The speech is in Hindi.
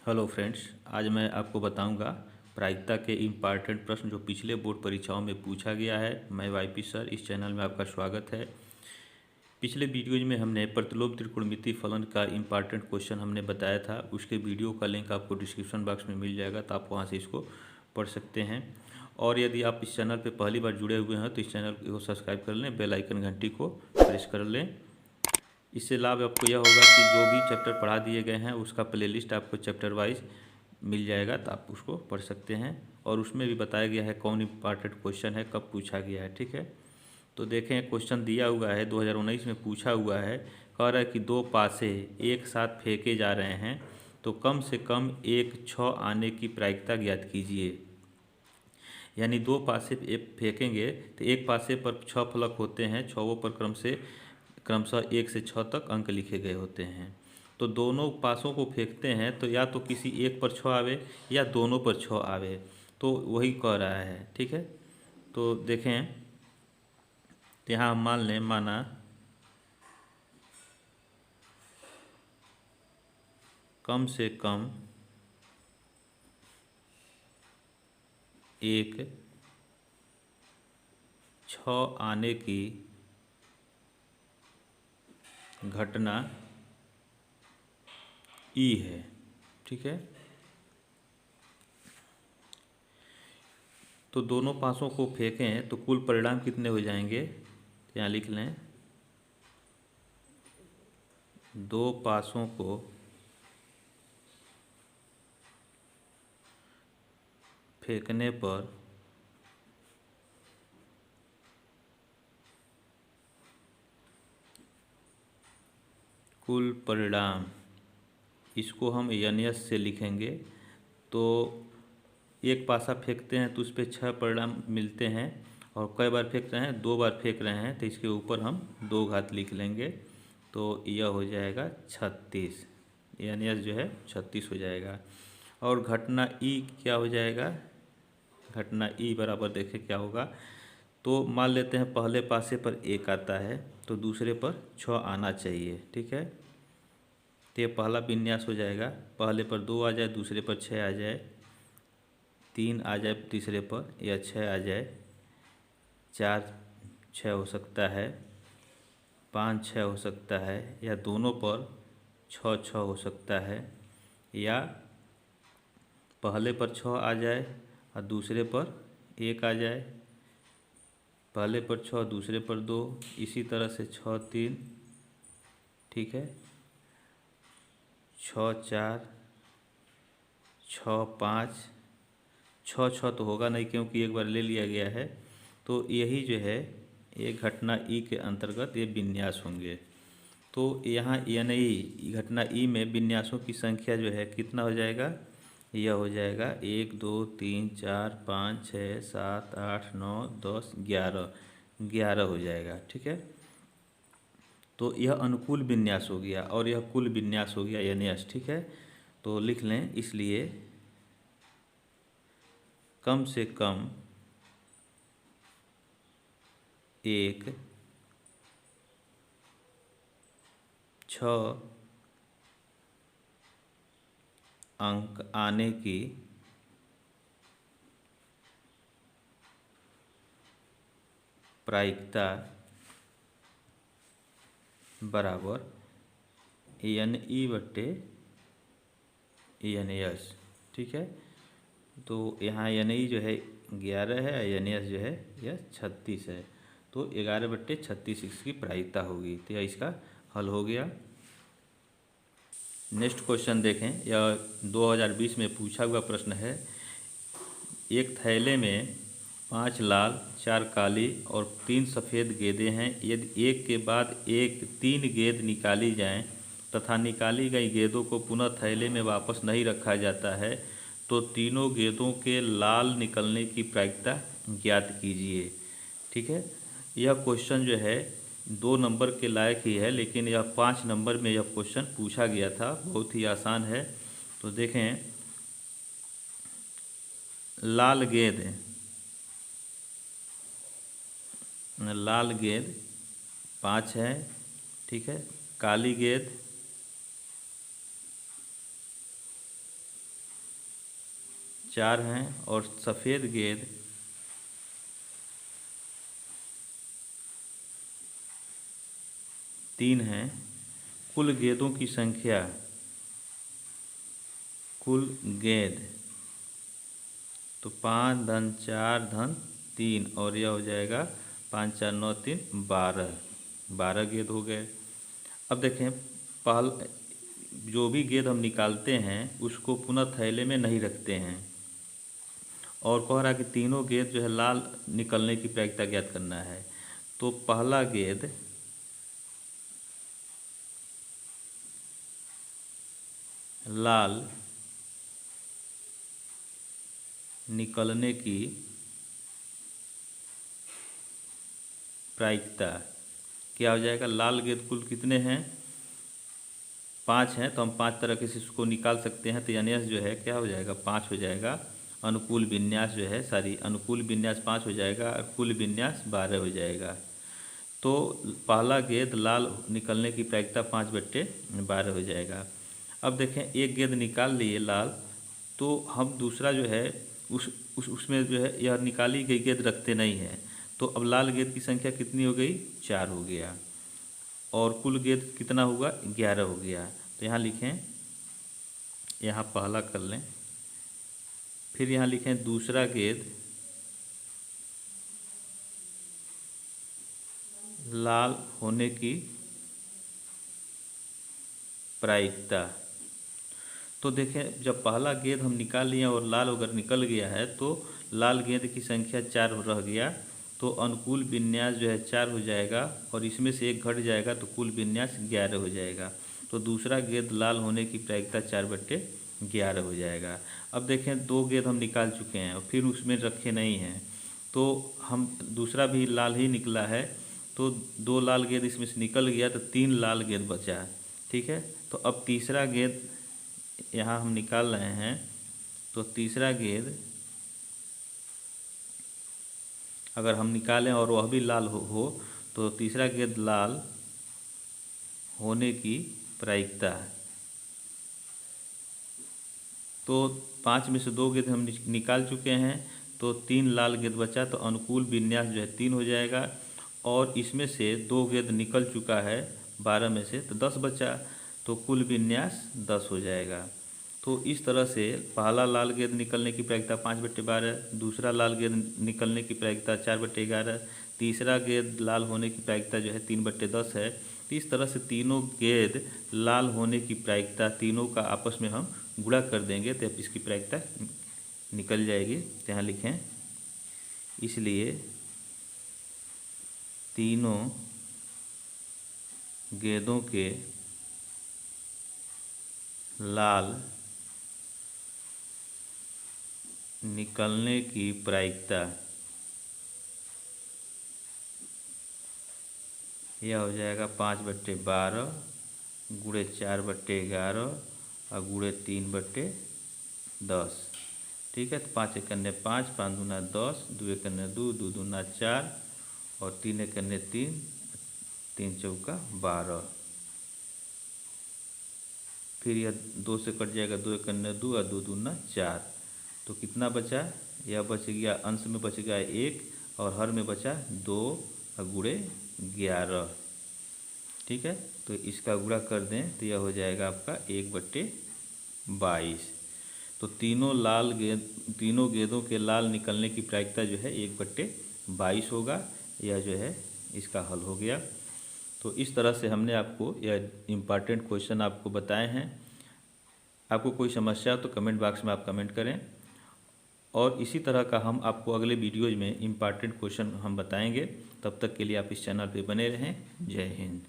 हेलो फ्रेंड्स, आज मैं आपको बताऊंगा प्रायिकता के इम्पॉर्टेंट प्रश्न जो पिछले बोर्ड परीक्षाओं में पूछा गया है। मैं वाईपी सर, इस चैनल में आपका स्वागत है। पिछले वीडियोज में हमने प्रतिलोम त्रिकोणमितीय फलन का इम्पॉर्टेंट क्वेश्चन हमने बताया था। उसके वीडियो का लिंक आपको डिस्क्रिप्शन बॉक्स में मिल जाएगा, तो आप वहाँ से इसको पढ़ सकते हैं। और यदि आप इस चैनल पर पहली बार जुड़े हुए हैं तो इस चैनल को सब्सक्राइब कर लें, बेल आइकन घंटी को प्रेस कर लें। इससे लाभ आपको यह होगा कि जो भी चैप्टर पढ़ा दिए गए हैं उसका प्लेलिस्ट आपको चैप्टर वाइज मिल जाएगा, तो आप उसको पढ़ सकते हैं। और उसमें भी बताया गया है कौन इम्पॉर्टेंट क्वेश्चन है, कब पूछा गया है। ठीक है, तो देखें, क्वेश्चन दिया हुआ है 2019 में पूछा हुआ है। कह रहा है कि दो पासे एक साथ फेंके जा रहे हैं तो कम से कम एक छः आने की प्रायिकता ज्ञात कीजिए। यानी दो पासे फेंकेंगे तो एक पासे पर 6 फलक होते हैं, छवों पर क्रमशः 1 से 6 तक अंक लिखे गए होते हैं। तो दोनों पासों को फेंकते हैं तो या तो किसी एक पर 6 आवे या दोनों पर 6 आवे, तो वही कह रहा है। ठीक है, तो देखें, तो यहाँ हम मान लें, माना कम से कम एक 6 आने की घटना ई है। ठीक है, तो दोनों पासों को फेंकें तो कुल परिणाम कितने हो जाएंगे, तो यहाँ लिख लें, दो पासों को फेंकने पर कुल परिणाम, इसको हम एस से लिखेंगे। तो एक पासा फेंकते हैं तो उस पर 6 परिणाम मिलते हैं, और कई बार फेंक रहे हैं, 2 बार फेंक रहे हैं, तो इसके ऊपर हम 2 घात लिख लेंगे, तो यह हो जाएगा 36। एस जो है 36 हो जाएगा। और घटना ई क्या हो जाएगा, घटना ई बराबर देखें क्या होगा। तो मान लेते हैं पहले पासे पर 1 आता है तो दूसरे पर 6 आना चाहिए। ठीक है, तो ये पहला विन्यास हो जाएगा, पहले पर 2 आ जाए, दूसरे पर 6 आ जाए, 3 आ जाए तीसरे पर, या 6 आ जाए, 4 6 हो सकता है, 5 6 हो सकता है, या दोनों पर 6 6 हो सकता है, या पहले पर 6 आ जाए और दूसरे पर 1 आ जाए, पहले पर 6 दूसरे पर 2, इसी तरह से 6 3, ठीक है, 6 4, 6 5, 6 6 तो होगा नहीं क्योंकि एक बार ले लिया गया है। तो यही जो है ये घटना ई के अंतर्गत ये विन्यास होंगे। तो यहाँ ई घटना ई में विन्यासों की संख्या जो है कितना हो जाएगा, यह हो जाएगा 1 2 3 4 5 6 7 8 9 10 11 हो जाएगा। ठीक है, तो यह अनुकूल विन्यास हो गया और यह कुल विन्यास हो गया एस। ठीक है, तो लिख लें, इसलिए कम से कम एक 6 अंक आने की प्रायिकता बराबर एन ई बट्टे एस। ठीक है, तो यहाँ एन ई जो है 11 है, एन एस जो है यह 36 है, तो 11/36 इसकी प्रायिकता होगी। तो यह इसका हल हो गया। नेक्स्ट क्वेश्चन देखें, यह 2020 में पूछा हुआ प्रश्न है। एक थैले में 5 लाल, 4 काली और 3 सफ़ेद गेंदें हैं। यदि एक के बाद एक 3 गेंद निकाली जाएं तथा निकाली गई गेंदों को पुनः थैले में वापस नहीं रखा जाता है तो तीनों गेंदों के लाल निकलने की प्रायिकता ज्ञात कीजिए। ठीक है, यह क्वेश्चन जो है 2 नंबर के लायक ही है, लेकिन यह 5 नंबर में यह क्वेश्चन पूछा गया था। बहुत ही आसान है। तो देखें, लाल गेंद 5 है। ठीक है, काली गेंद 4 हैं और सफ़ेद गेंद 3 हैं। कुल गेंदों की संख्या, कुल गेंद तो 5 धन 4 धन 3 और यह हो जाएगा 5 4 9 3 12 गेंद हो गए। अब देखें जो भी गेंद हम निकालते हैं उसको पुनः थैले में नहीं रखते हैं और कह रहा कि तीनों गेंद जो है लाल निकलने की प्रायिकता ज्ञात करना है। तो पहला गेंद लाल निकलने की प्रायिकता क्या हो जाएगा? लाल गेंद कुल कितने हैं? 5 हैं, तो हम 5 तरह के से इसको निकाल सकते हैं। तो यानी जो है क्या हो जाएगा? 5 हो जाएगा। अनुकूल विन्यास जो है अनुकूल विन्यास 5 हो जाएगा और कुल विन्यास 12 हो जाएगा। तो पहला गेंद लाल निकलने की प्रायिकता 5/12 हो जाएगा। अब देखें एक गेंद निकाल लिए लाल, तो हम दूसरा जो है उसमें जो है यह निकाली गई गेंद रखते नहीं हैं। तो अब लाल गेंद की संख्या कितनी हो गई? 4 हो गया और कुल गेंद कितना हुआ? 11 हो गया। तो यहाँ लिखें, यहाँ पहला कर लें, फिर यहाँ लिखें दूसरा गेंद लाल होने की प्रायिकता। तो देखें जब पहला गेंद हम निकाल लिए और लाल अगर निकल गया है तो लाल गेंद की संख्या 4 रह गया, तो अनुकूल विन्यास जो है 4 हो जाएगा और इसमें से एक घट जाएगा तो कुल विन्यास 11 हो जाएगा। तो दूसरा गेंद लाल होने की प्रायिकता 4/11 हो जाएगा। अब देखें 2 गेंद हम निकाल चुके हैं और फिर उसमें रखे नहीं हैं, तो हम दूसरा भी लाल ही निकला है, तो 2 लाल गेंद इसमें से निकल गया तो 3 लाल गेंद बचा। ठीक है, तो अब तीसरा गेंद यहाँ हम निकाल रहे हैं, तो तीसरा गेंद अगर हम निकालें और वह भी लाल हो तो तीसरा गेंद लाल होने की प्रायिकता, तो 5 में से 2 गेंद हम निकाल चुके हैं, तो 3 लाल गेंद बचा, तो अनुकूल विन्यास जो है 3 हो जाएगा और इसमें से 2 गेंद निकल चुका है 12 में से, तो 10 बचा, तो कुल विन्यास 10 हो जाएगा। तो इस तरह से पहला लाल गेंद निकलने की प्रायिकता 5/12, दूसरा लाल गेंद निकलने की प्रायिकता 4/11, तीसरा गेंद लाल होने की प्रायिकता जो है 3/10 है। तो इस तरह से तीनों गेंद लाल होने की प्रायिकता तीनों का आपस में हम गुणा कर देंगे तो इसकी प्रायिकता निकल जाएगी। तो यहाँ लिखें, इसलिए तीनों गेंदों के लाल निकलने की प्रायिकता यह हो जाएगा 5/12 गुणे 4/11 और गुणे 3/10। ठीक है, तो 5 एकन्ने 5, 5 दूना 10, 2 एकन्ने 2, 2 दूना 4 और 3 एकन्ने 3, 3 चौका 12। फिर यह 2 से कट जाएगा, 2 एकन्ने 2 और 2 दूना 4, तो कितना बचा? यह बच गया, अंश में बच गया 1 और हर में बचा 2 और गुणे 11। ठीक है, तो इसका गुणा कर दें तो यह हो जाएगा आपका 1/22। तो तीनों गेंदों के लाल निकलने की प्रायिकता जो है 1/22 होगा। यह जो है इसका हल हो गया। तो इस तरह से हमने आपको यह इम्पॉर्टेंट क्वेश्चन आपको बताए हैं। आपको कोई समस्या हो तो कमेंट बॉक्स में आप कमेंट करें और इसी तरह का हम आपको अगले वीडियोज़ में इम्पॉर्टेंट क्वेश्चन हम बताएंगे। तब तक के लिए आप इस चैनल पे बने रहें। जय हिंद।